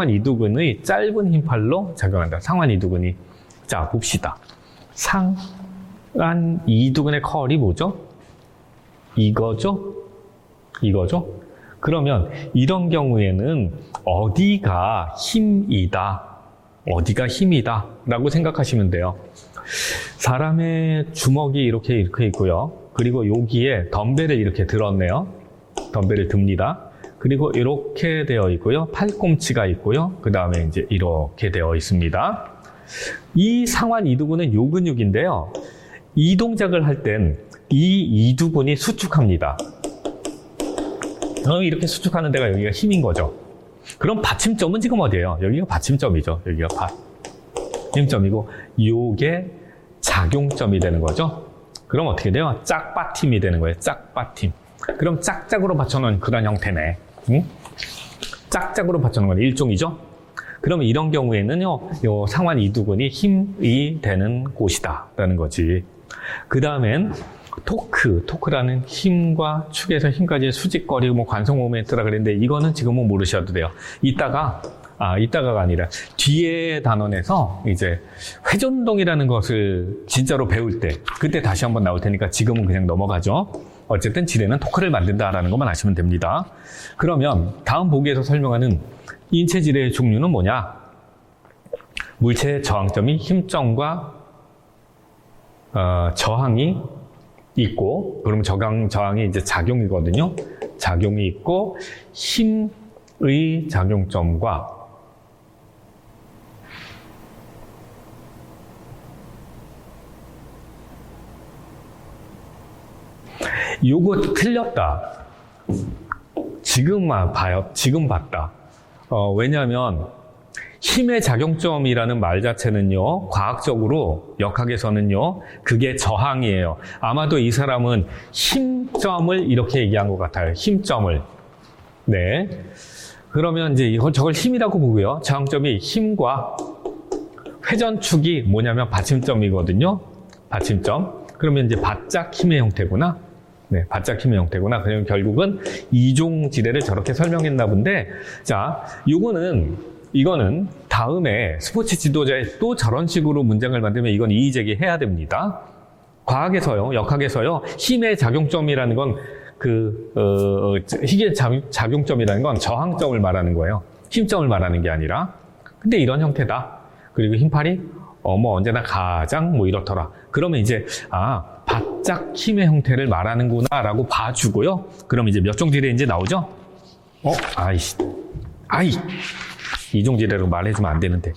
A: 이두근의 짧은 힘팔로 작용한다. 상완 이두근이. 자, 봅시다. 상완 이두근의 컬이 뭐죠? 이거죠? 그러면 이런 경우에는 어디가 힘이다 라고 생각하시면 돼요. 사람의 주먹이 이렇게 있고요. 그리고 여기에 덤벨을 이렇게 들었네요. 덤벨을 듭니다. 그리고 이렇게 되어 있고요. 팔꿈치가 있고요. 그 다음에 이제 이렇게 되어 있습니다. 이 상완 이두근은 요 근육인데요. 이 동작을 할 땐 이 이두근이 수축합니다. 이렇게 수축하는 데가 여기가 힘인 거죠. 그럼 받침점은 지금 어디예요? 여기가 받침점이죠. 여기가 받침점이고 요게 작용점이 되는 거죠. 그럼 어떻게 돼요? 짝받침이 되는 거예요. 짝받침. 그럼 짝짝으로 받쳐놓은 그런 형태네. 응? 짝짝으로 받쳐놓은 건 일종이죠. 그러면 이런 경우에는요, 요 상완 이두근이 힘이 되는 곳이다라는 거지. 그 다음엔 토크라는 힘과 축에서 힘까지의 수직거리, 관성 모멘트라 그랬는데 이거는 지금은 모르셔도 돼요. 이따가가 아니라 뒤에 단원에서 이제 회전동이라는 것을 진짜로 배울 때 그때 다시 한번 나올 테니까 지금은 그냥 넘어가죠. 어쨌든 지뢰는 토크를 만든다라는 것만 아시면 됩니다. 그러면 다음 보기에서 설명하는 인체 지뢰의 종류는 뭐냐? 물체의 저항점이 힘점과 저항이 있고, 그럼 저항이 이제 작용이거든요. 작용이 있고, 힘의 작용점과 요거 틀렸다. 지금 봤다. 왜냐하면 힘의 작용점이라는 말 자체는요, 과학적으로 역학에서는요, 그게 저항이에요. 아마도 이 사람은 힘점을 이렇게 얘기한 것 같아요. 힘점을. 네. 그러면 이제 저걸 힘이라고 보고요. 저항점이 힘과 회전축이 뭐냐면 받침점이거든요. 받침점. 그러면 이제 바짝 힘의 형태구나. 네, 바짝 힘의 형태구나. 그러면 결국은 이종 지뢰를 저렇게 설명했나 본데, 자, 이거는 다음에 스포츠 지도자에 또 저런 식으로 문장을 만들면 이건 이의 제기해야 됩니다. 과학에서요, 역학에서요, 힘의 작용점이라는 건 힘의 작용점이라는 건 저항점을 말하는 거예요. 힘점을 말하는 게 아니라. 근데 이런 형태다. 그리고 힘팔이 언제나 가장 이렇더라. 그러면 이제 바짝 힘의 형태를 말하는구나 라고 봐주고요. 그럼 이제 몇 종 지뢰인지 나오죠? 이종 지뢰로 말해주면 안 되는데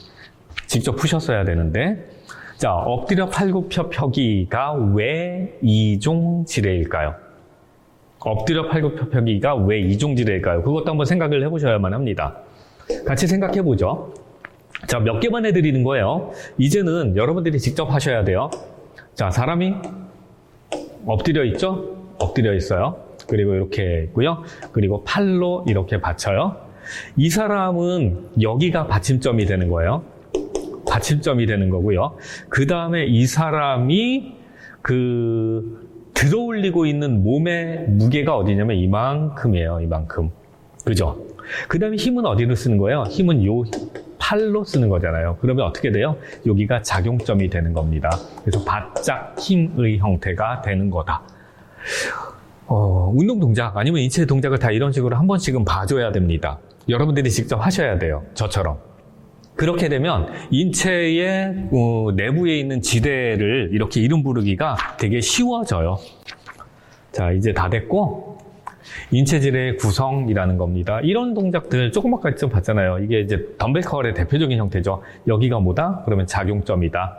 A: 직접 푸셨어야 되는데. 자, 엎드려 팔굽혀펴기가 왜 이종 지뢰일까요? 엎드려 팔굽혀펴기가 왜 이종 지뢰일까요? 그것도 한번 생각을 해보셔야만 합니다. 같이 생각해보죠. 자, 몇 개만 해드리는 거예요. 이제는 여러분들이 직접 하셔야 돼요. 자, 사람이 엎드려 있죠? 엎드려 있어요. 그리고 이렇게 있고요. 그리고 팔로 이렇게 받쳐요. 이 사람은 여기가 받침점이 되는 거예요. 받침점이 되는 거고요. 그 다음에 이 사람이 들어올리고 있는 몸의 무게가 어디냐면 이만큼이에요. 이만큼. 그죠? 그 다음에 힘은 어디로 쓰는 거예요? 힘은 요 팔로 쓰는 거잖아요. 그러면 어떻게 돼요? 여기가 작용점이 되는 겁니다. 그래서 바짝 힘의 형태가 되는 거다. 운동 동작 아니면 인체 동작을 다 이런 식으로 한 번씩은 봐줘야 됩니다. 여러분들이 직접 하셔야 돼요. 저처럼. 그렇게 되면 인체의 내부에 있는 지대를 이렇게 이름 부르기가 되게 쉬워져요. 자, 이제 다 됐고, 인체질의 구성이라는 겁니다. 이런 동작들 조금 아까 좀 봤잖아요. 이게 이제 덤벨 컬의 대표적인 형태죠. 여기가 뭐다? 그러면 작용점이다.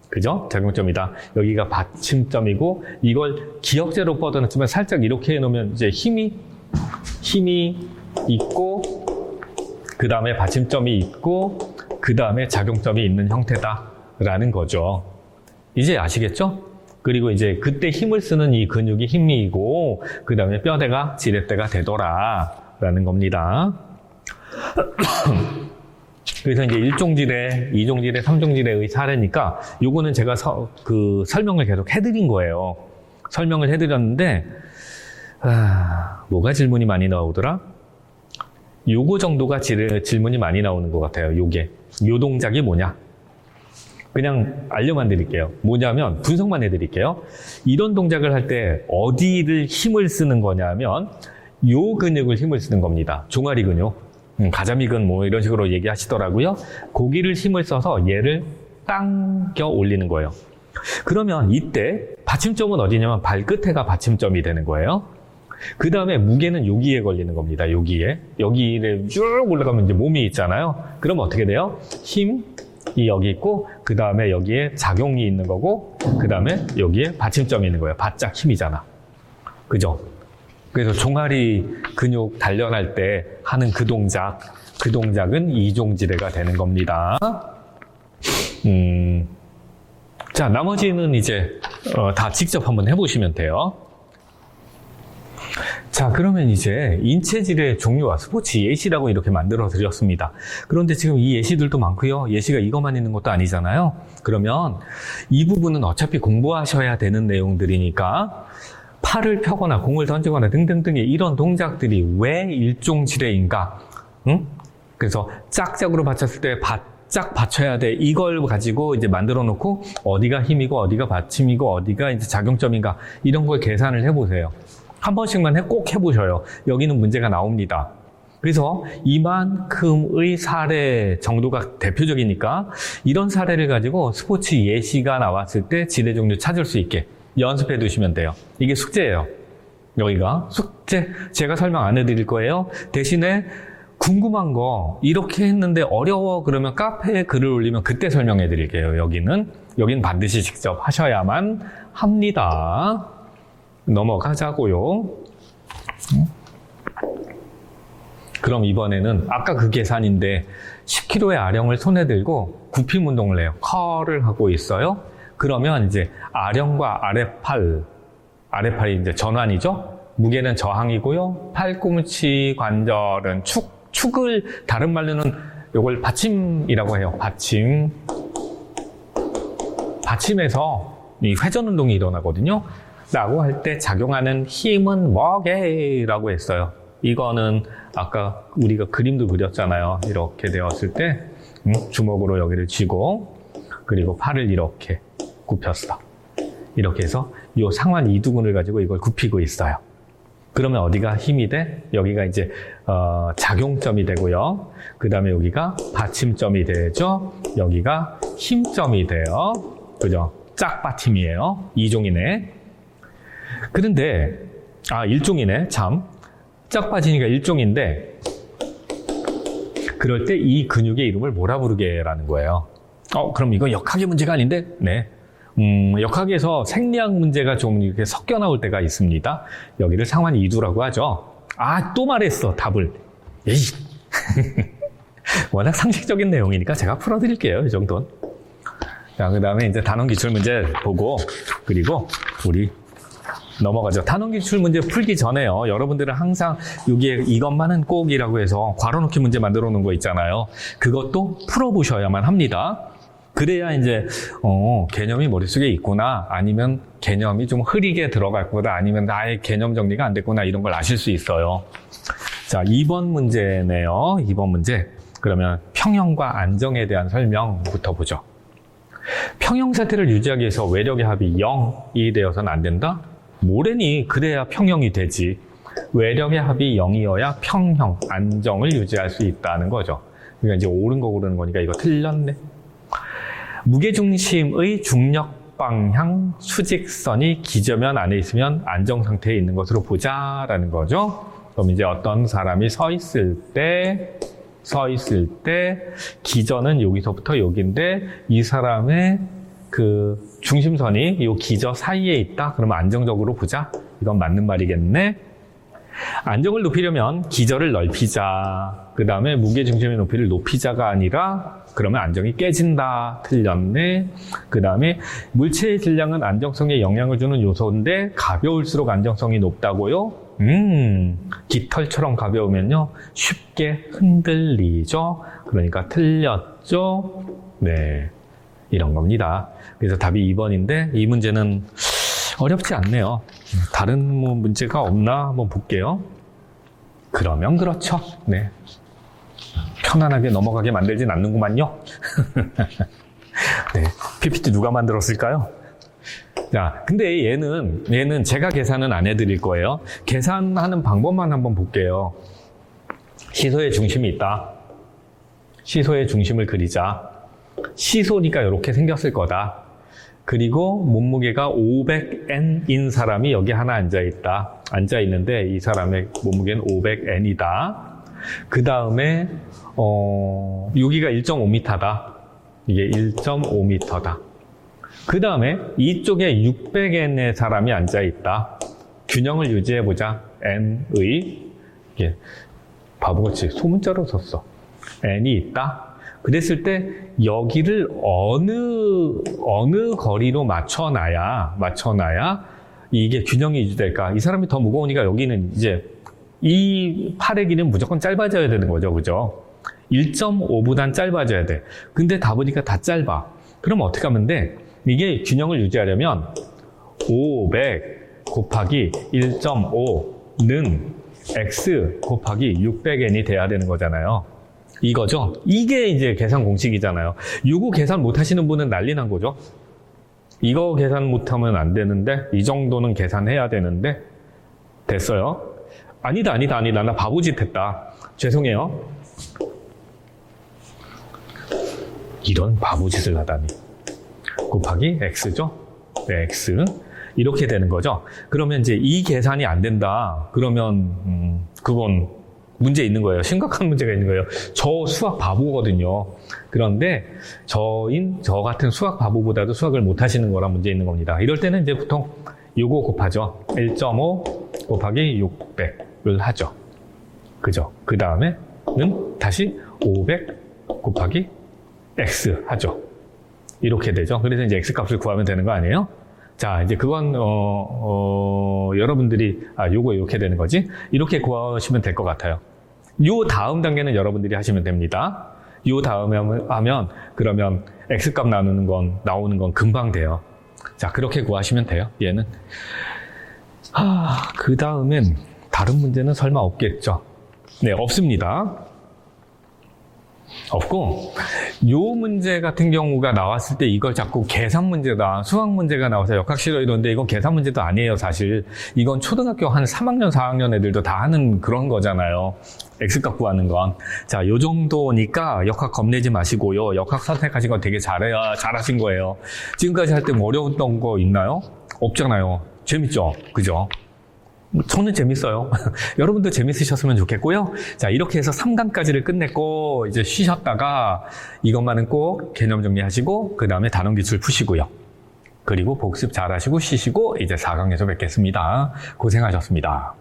A: 그죠? 작용점이다. 여기가 받침점이고, 이걸 기역제로 뻗어놨지만 살짝 이렇게 해놓으면 이제 힘이 있고, 그 다음에 받침점이 있고, 그 다음에 작용점이 있는 형태다라는 거죠. 이제 아시겠죠? 그리고 이제 그때 힘을 쓰는 이 근육이 힘이고, 그 다음에 뼈대가 지렛대가 되더라라는 겁니다. 그래서 이제 1종질의, 2종질의, 3종질의 사례니까 요거는 제가 설명을 계속 해드린 거예요. 설명을 해드렸는데 뭐가 질문이 많이 나오더라? 요거 정도가 질문이 많이 나오는 것 같아요. 요 동작이 뭐냐? 그냥 알려만 드릴게요. 뭐냐면 분석만 해드릴게요. 이런 동작을 할 때 어디를 힘을 쓰는 거냐면 요 근육을 힘을 쓰는 겁니다. 종아리 근육. 가자미근 뭐 이런 식으로 얘기하시더라고요. 거기를 힘을 써서 얘를 당겨 올리는 거예요. 그러면 이때 받침점은 어디냐면 발끝에가 받침점이 되는 거예요. 그 다음에 무게는 여기에 걸리는 겁니다. 여기를 쭉 올라가면 이제 몸이 있잖아요. 그럼 어떻게 돼요? 힘이 여기 있고, 그 다음에 여기에 작용이 있는 거고, 그 다음에 여기에 받침점이 있는 거예요. 바짝 힘이잖아. 그죠? 그래서 종아리 근육 단련할 때 하는 그 동작은 이종지레가 되는 겁니다. 자, 나머지는 이제 다 직접 한번 해보시면 돼요. 자, 그러면 이제 인체질의 종류와 스포츠 예시라고 이렇게 만들어 드렸습니다. 그런데 지금 이 예시들도 많고요. 예시가 이것만 있는 것도 아니잖아요. 그러면 이 부분은 어차피 공부하셔야 되는 내용들이니까 팔을 펴거나 공을 던지거나 등등등의 이런 동작들이 왜 일종지레인가? 그래서 짝짝으로 받쳤을 때 바짝 받쳐야 돼. 이걸 가지고 이제 만들어 놓고 어디가 힘이고 어디가 받침이고 어디가 이제 작용점인가 이런 걸 계산을 해보세요. 한 번씩만 꼭 해보셔요. 여기는 문제가 나옵니다. 그래서 이만큼의 사례 정도가 대표적이니까 이런 사례를 가지고 스포츠 예시가 나왔을 때 지뢰 종류 찾을 수 있게 연습해 두시면 돼요. 이게 숙제예요. 여기가 숙제. 제가 설명 안 해드릴 거예요. 대신에 궁금한 거 이렇게 했는데 어려워 그러면 카페에 글을 올리면 그때 설명해 드릴게요. 여기는 반드시 직접 하셔야만 합니다. 넘어가자고요. 그럼 이번에는 아까 그 계산인데 10kg의 아령을 손에 들고 굽힘 운동을 해요. 컬을 하고 있어요. 그러면 이제 아령과 아래팔이 이제 전환이죠. 무게는 저항이고요. 팔꿈치 관절은 축을 다른 말로는 이걸 받침이라고 해요. 받침에서 이 회전 운동이 일어나거든요. 라고 할 때 작용하는 힘은 뭐게? 라고 했어요. 이거는 아까 우리가 그림도 그렸잖아요. 이렇게 되었을 때 주먹으로 여기를 쥐고 그리고 팔을 이렇게 굽혔어. 이렇게 해서 이 상완 이두근을 가지고 이걸 굽히고 있어요. 그러면 어디가 힘이 돼? 여기가 이제 작용점이 되고요. 그 다음에 여기가 받침점이 되죠. 여기가 힘점이 돼요. 그죠? 짝받침이에요. 2종이네. 그런데 1종이네. 참. 짝받침이니까 1종인데 그럴 때 이 근육의 이름을 뭐라 부르게라는 거예요. 그럼 이거 역학의 문제가 아닌데? 네. 역학에서 생리학 문제가 좀 이렇게 섞여 나올 때가 있습니다. 여기를 상완 이두라고 하죠. 또 말했어, 답을. 에이. 워낙 상식적인 내용이니까 제가 풀어드릴게요, 이 정도는. 자, 그 다음에 이제 단원 기출 문제 보고, 그리고 우리 넘어가죠. 단원 기출 문제 풀기 전에요. 여러분들은 항상 여기에 이것만은 꼭이라고 해서 괄호넣기 문제 만들어 놓은 거 있잖아요. 그것도 풀어보셔야만 합니다. 그래야 이제 개념이 머릿속에 있구나, 아니면 개념이 좀 흐리게 들어갈 거다, 아니면 아예 개념 정리가 안 됐구나, 이런 걸 아실 수 있어요. 자, 2번 문제네요. 2번 문제. 그러면 평형과 안정에 대한 설명부터 보죠. 평형 상태를 유지하기 위해서 외력의 합이 0이 되어서는 안 된다? 뭐래니? 그래야 평형이 되지. 외력의 합이 0이어야 평형, 안정을 유지할 수 있다는 거죠. 그러니까 이제 옳은 거 고르는 거니까 이거 틀렸네. 무게중심의 중력 방향 수직선이 기저면 안에 있으면 안정 상태에 있는 것으로 보자라는 거죠. 그럼 이제 어떤 사람이 서 있을 때 기저는 여기서부터 여기인데 이 사람의 그 중심선이 이 기저 사이에 있다. 그러면 안정적으로 보자. 이건 맞는 말이겠네. 안정을 높이려면 기저를 넓히자. 그 다음에 무게중심의 높이를 높이자가 아니라 그러면 안정이 깨진다. 틀렸네. 그 다음에 물체의 질량은 안정성에 영향을 주는 요소인데 가벼울수록 안정성이 높다고요? 깃털처럼 가벼우면요 쉽게 흔들리죠. 그러니까 틀렸죠. 네, 이런 겁니다. 그래서 답이 2번인데 이 문제는 어렵지 않네요. 다른 뭐 문제가 없나 한번 볼게요. 그러면 그렇죠. 네, 편안하게 넘어가게 만들진 않는구만요. 네, PPT 누가 만들었을까요? 자, 근데 얘는 제가 계산은 안 해드릴 거예요. 계산하는 방법만 한번 볼게요. 시소의 중심이 있다. 시소의 중심을 그리자. 시소니까 이렇게 생겼을 거다. 그리고 몸무게가 500N인 사람이 여기 하나 앉아있다. 앉아있는데 이 사람의 몸무게는 500N이다. 그 다음에 여기가 1.5m다. 이게 1.5m다. 그 다음에 이쪽에 600N의 사람이 앉아있다. 균형을 유지해보자. N의, 이게 바보같이 소문자로 썼어. N이 있다. 그랬을 때 여기를 어느 거리로 맞춰놔야 이게 균형이 유지될까? 이 사람이 더 무거우니까 여기는 이제 이 팔의 길이는 무조건 짧아져야 되는 거죠. 그죠? 1.5보단 짧아져야 돼. 근데 다 보니까 다 짧아. 그럼 어떻게 하면 돼? 이게 균형을 유지하려면 500 곱하기 1.5는 x 곱하기 600n이 돼야 되는 거잖아요. 이거죠? 이게 이제 계산 공식이잖아요. 이거 계산 못 하시는 분은 난리 난 거죠? 이거 계산 못하면 안 되는데 이 정도는 계산해야 되는데 됐어요? 아니다. 나 바보짓 했다. 죄송해요. 이런 바보짓을 하다니. 곱하기 x죠? 네, x. 이렇게 되는 거죠. 그러면 이제 이 계산이 안 된다. 그러면 그건 문제 있는 거예요. 심각한 문제가 있는 거예요. 저 수학 바보거든요. 그런데 저 같은 수학 바보보다도 수학을 못 하시는 거라 문제 있는 겁니다. 이럴 때는 이제 보통 요거 곱하죠. 1.5 곱하기 600을 하죠. 그죠? 그 다음에는 다시 500 곱하기 x 하죠. 이렇게 되죠. 그래서 이제 x 값을 구하면 되는 거 아니에요? 자, 이제 그건 여러분들이 요거 이렇게 되는 거지. 이렇게 구하시면 될 것 같아요. 요 다음 단계는 여러분들이 하시면 됩니다. 요 다음에 하면 그러면 x 값 나오는 건 금방 돼요. 자, 그렇게 구하시면 돼요. 얘는. 그 다음엔 다른 문제는 설마 없겠죠? 네, 없습니다. 없고, 요 문제 같은 경우가 나왔을 때 이걸 자꾸 계산 문제다, 수학 문제가 나와서 역학 싫어 이러는데 이건 계산 문제도 아니에요, 사실. 이건 초등학교 한 3학년, 4학년 애들도 다 하는 그런 거잖아요. X값 구하는 건. 자, 요 정도니까 역학 겁내지 마시고요. 역학 선택하신 건 되게 잘하신 거예요. 지금까지 할 때 뭐 어려웠던 거 있나요? 없잖아요. 재밌죠? 그죠? 저는 재밌어요. 여러분도 재밌으셨으면 좋겠고요. 자, 이렇게 해서 3강까지를 끝냈고 이제 쉬셨다가 이것만은 꼭 개념 정리하시고 그 다음에 단원 기출 푸시고요. 그리고 복습 잘하시고 쉬시고 이제 4강에서 뵙겠습니다. 고생하셨습니다.